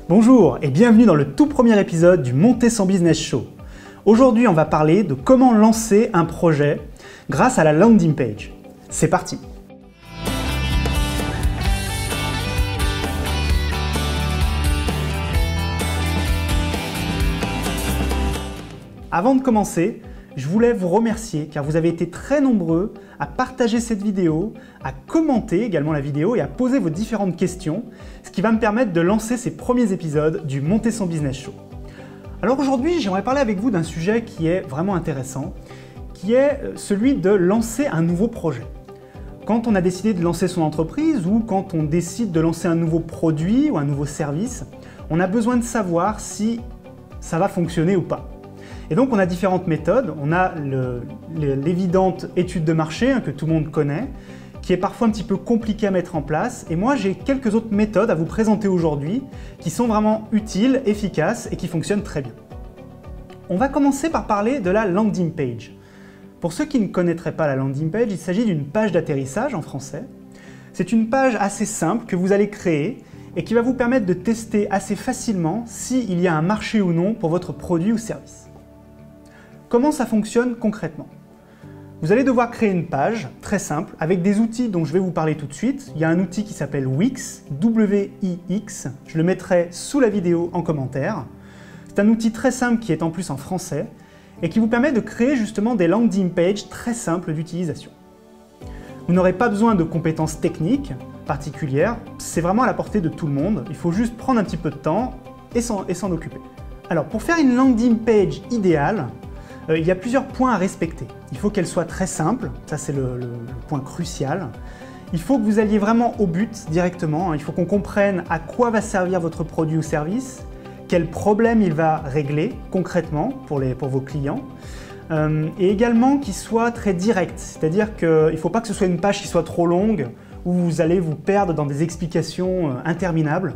Bonjour et bienvenue dans le tout premier épisode du Monter son Business Show. Aujourd'hui, on va parler de comment lancer un projet grâce à la landing page. C'est parti! Avant de commencer, je voulais vous remercier car vous avez été très nombreux à partager cette vidéo, à commenter également la vidéo et à poser vos différentes questions, ce qui va me permettre de lancer ces premiers épisodes du Monter son Business Show. Alors aujourd'hui, j'aimerais parler avec vous d'un sujet qui est vraiment intéressant, qui est celui de lancer un nouveau projet. Quand on a décidé de lancer son entreprise ou quand on décide de lancer un nouveau produit ou un nouveau service, on a besoin de savoir si ça va fonctionner ou pas. Et donc on a différentes méthodes. On a l'évidente étude de marché que tout le monde connaît, qui est parfois un petit peu compliquée à mettre en place. Et moi j'ai quelques autres méthodes à vous présenter aujourd'hui qui sont vraiment utiles, efficaces et qui fonctionnent très bien. On va commencer par parler de la landing page. Pour ceux qui ne connaîtraient pas la landing page, il s'agit d'une page d'atterrissage en français. C'est une page assez simple que vous allez créer et qui va vous permettre de tester assez facilement s'il y a un marché ou non pour votre produit ou service. Comment ça fonctionne concrètement? Vous allez devoir créer une page très simple avec des outils dont je vais vous parler tout de suite. Il y a un outil qui s'appelle Wix, W-I-X. Je le mettrai sous la vidéo en commentaire. C'est un outil très simple qui est en plus en français et qui vous permet de créer justement des landing pages très simples d'utilisation. Vous n'aurez pas besoin de compétences techniques particulières. C'est vraiment à la portée de tout le monde. Il faut juste prendre un petit peu de temps et s'en occuper. Alors pour faire une landing page idéale, il y a plusieurs points à respecter. Il faut qu'elle soit très simple, ça c'est le point crucial. Il faut que vous alliez vraiment au but directement, il faut qu'on comprenne à quoi va servir votre produit ou service, quel problème il va régler concrètement pour vos clients, et également qu'il soit très direct, c'est-à-dire qu'il ne faut pas que ce soit une page qui soit trop longue, où vous allez vous perdre dans des explications interminables.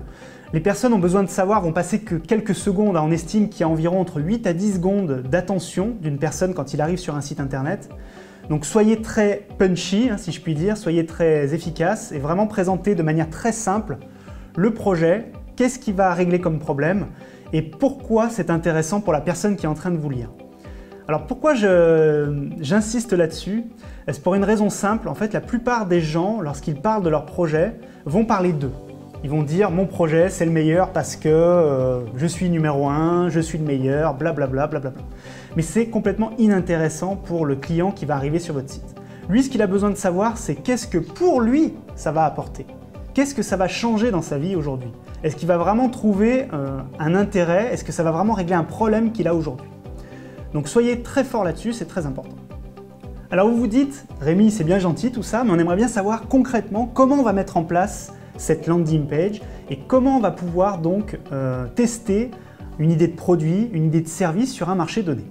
Les personnes ont besoin de savoir, vont passer que quelques secondes, on estime qu'il y a environ entre 8 à 10 secondes d'attention d'une personne quand il arrive sur un site internet. Donc soyez très punchy, si je puis dire, soyez très efficace et vraiment présentez de manière très simple le projet, qu'est-ce qui va régler comme problème et pourquoi c'est intéressant pour la personne qui est en train de vous lire. Alors pourquoi j'insiste là-dessus? C'est pour une raison simple, en fait la plupart des gens, lorsqu'ils parlent de leur projet, vont parler d'eux. Ils vont dire mon projet c'est le meilleur parce que je suis numéro 1, je suis le meilleur, blablabla, blablabla. Mais c'est complètement inintéressant pour le client qui va arriver sur votre site. Lui, ce qu'il a besoin de savoir, c'est qu'est-ce que pour lui ça va apporter. Qu'est-ce que ça va changer dans sa vie aujourd'hui? Est-ce qu'il va vraiment trouver un intérêt? Est-ce que ça va vraiment régler un problème qu'il a aujourd'hui? Donc soyez très fort là-dessus, c'est très important. Alors vous vous dites, Rémi, c'est bien gentil tout ça, mais on aimerait bien savoir concrètement comment on va mettre en place cette landing page et comment on va pouvoir donc tester une idée de produit, une idée de service sur un marché donné.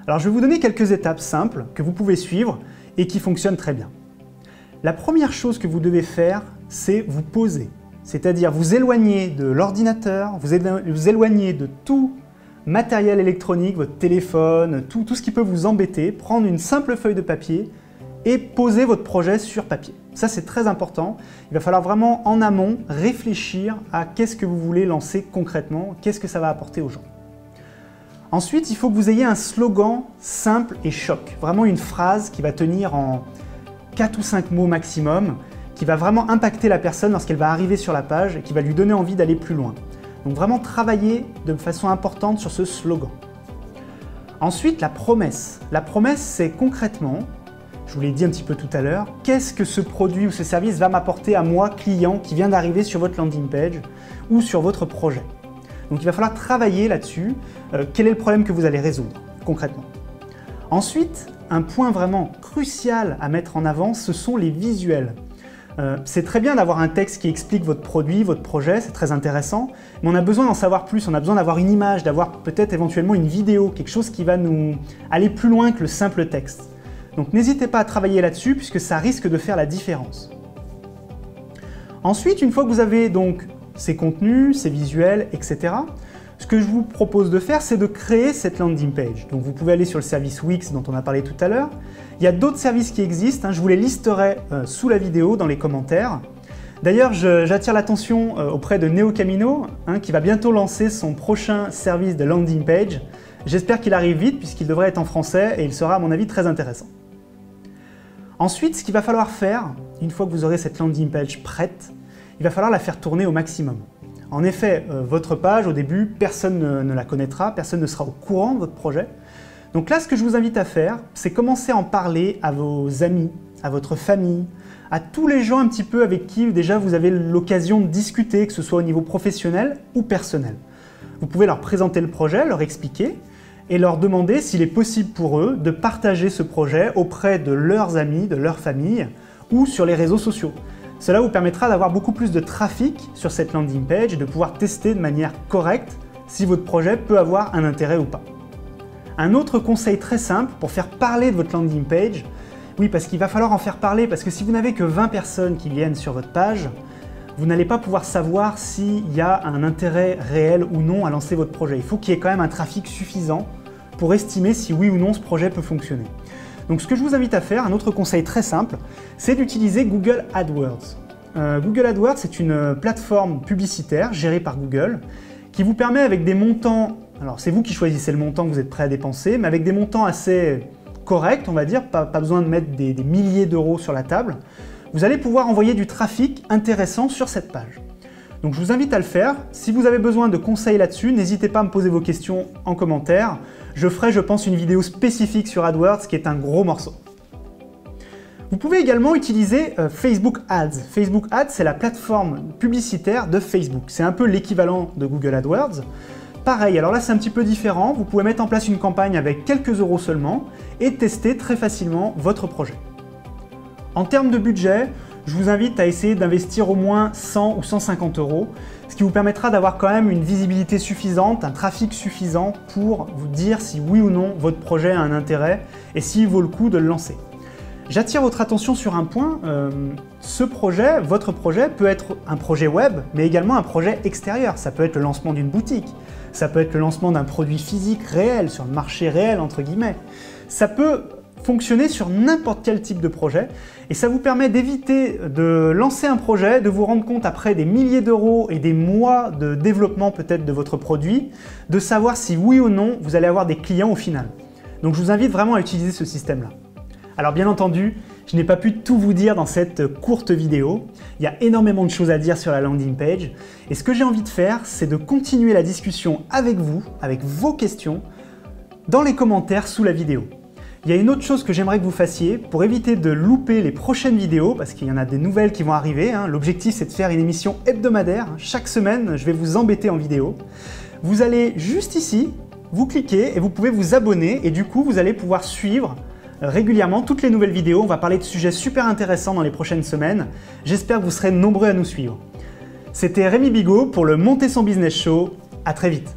Alors je vais vous donner quelques étapes simples que vous pouvez suivre et qui fonctionnent très bien. La première chose que vous devez faire, c'est vous poser, c'est-à-dire vous éloigner de l'ordinateur, vous éloigner de tout matériel électronique, votre téléphone, tout ce qui peut vous embêter, prendre une simple feuille de papier et poser votre projet sur papier. Ça c'est très important, il va falloir vraiment en amont réfléchir à qu'est-ce que vous voulez lancer concrètement, qu'est-ce que ça va apporter aux gens. Ensuite, il faut que vous ayez un slogan simple et choc, vraiment une phrase qui va tenir en 4 ou 5 mots maximum, qui va vraiment impacter la personne lorsqu'elle va arriver sur la page et qui va lui donner envie d'aller plus loin. Donc vraiment travailler de façon importante sur ce slogan. Ensuite, la promesse. La promesse, c'est concrètement, je vous l'ai dit un petit peu tout à l'heure, qu'est-ce que ce produit ou ce service va m'apporter à moi, client, qui vient d'arriver sur votre landing page ou sur votre projet. Donc il va falloir travailler là-dessus, quel est le problème que vous allez résoudre, concrètement. Ensuite, un point vraiment crucial à mettre en avant, ce sont les visuels. C'est très bien d'avoir un texte qui explique votre produit, votre projet, c'est très intéressant, mais on a besoin d'en savoir plus, on a besoin d'avoir une image, d'avoir peut-être éventuellement une vidéo, quelque chose qui va nous aller plus loin que le simple texte. Donc n'hésitez pas à travailler là-dessus puisque ça risque de faire la différence. Ensuite, une fois que vous avez donc ces contenus, ces visuels, etc., ce que je vous propose de faire, c'est de créer cette landing page. Donc vous pouvez aller sur le service Wix dont on a parlé tout à l'heure. Il y a d'autres services qui existent, je vous les listerai sous la vidéo dans les commentaires. D'ailleurs, j'attire l'attention auprès de NeoCamino, qui va bientôt lancer son prochain service de landing page. J'espère qu'il arrive vite puisqu'il devrait être en français et il sera à mon avis très intéressant. Ensuite, ce qu'il va falloir faire, une fois que vous aurez cette landing page prête, il va falloir la faire tourner au maximum. En effet, votre page, au début, personne ne la connaîtra, personne ne sera au courant de votre projet. Donc là, ce que je vous invite à faire, c'est commencer à en parler à vos amis, à votre famille, à tous les gens un petit peu avec qui déjà vous avez l'occasion de discuter, que ce soit au niveau professionnel ou personnel. Vous pouvez leur présenter le projet, leur expliquer et leur demander s'il est possible pour eux de partager ce projet auprès de leurs amis, de leur famille ou sur les réseaux sociaux. Cela vous permettra d'avoir beaucoup plus de trafic sur cette landing page et de pouvoir tester de manière correcte si votre projet peut avoir un intérêt ou pas. Un autre conseil très simple pour faire parler de votre landing page, oui, parce qu'il va falloir en faire parler, parce que si vous n'avez que 20 personnes qui viennent sur votre page, vous n'allez pas pouvoir savoir s'il y a un intérêt réel ou non à lancer votre projet. Il faut qu'il y ait quand même un trafic suffisant pour estimer si oui ou non ce projet peut fonctionner. Donc ce que je vous invite à faire, un autre conseil très simple, c'est d'utiliser Google AdWords. Google AdWords, c'est une plateforme publicitaire gérée par Google qui vous permet avec des montants, alors c'est vous qui choisissez le montant que vous êtes prêt à dépenser, mais avec des montants assez corrects, on va dire, pas besoin de mettre des milliers d'euros sur la table, vous allez pouvoir envoyer du trafic intéressant sur cette page. Donc je vous invite à le faire. Si vous avez besoin de conseils là-dessus, n'hésitez pas à me poser vos questions en commentaire. Je ferai, je pense, une vidéo spécifique sur AdWords qui est un gros morceau. Vous pouvez également utiliser Facebook Ads. Facebook Ads, c'est la plateforme publicitaire de Facebook. C'est un peu l'équivalent de Google AdWords. Pareil, alors là c'est un petit peu différent. Vous pouvez mettre en place une campagne avec quelques euros seulement et tester très facilement votre projet. En termes de budget, je vous invite à essayer d'investir au moins 100 ou 150 euros, ce qui vous permettra d'avoir quand même une visibilité suffisante, un trafic suffisant pour vous dire si oui ou non votre projet a un intérêt et s'il vaut le coup de le lancer. J'attire votre attention sur un point, ce projet, votre projet peut être un projet web, mais également un projet extérieur. Ça peut être le lancement d'une boutique, ça peut être le lancement d'un produit physique réel, sur le marché réel entre guillemets. Ça peut fonctionner sur n'importe quel type de projet et ça vous permet d'éviter de lancer un projet, de vous rendre compte après des milliers d'euros et des mois de développement peut-être de votre produit, de savoir si oui ou non vous allez avoir des clients au final. Donc je vous invite vraiment à utiliser ce système-là. Alors bien entendu, je n'ai pas pu tout vous dire dans cette courte vidéo. Il y a énormément de choses à dire sur la landing page. Et ce que j'ai envie de faire, c'est de continuer la discussion avec vous, avec vos questions, dans les commentaires sous la vidéo. Il y a une autre chose que j'aimerais que vous fassiez pour éviter de louper les prochaines vidéos, parce qu'il y en a des nouvelles qui vont arriver. L'objectif, c'est de faire une émission hebdomadaire. Chaque semaine, je vais vous embêter en vidéo. Vous allez juste ici, vous cliquez et vous pouvez vous abonner. Et du coup, vous allez pouvoir suivre régulièrement toutes les nouvelles vidéos. On va parler de sujets super intéressants dans les prochaines semaines. J'espère que vous serez nombreux à nous suivre. C'était Rémi Bigot pour le Monter son Business Show. À très vite.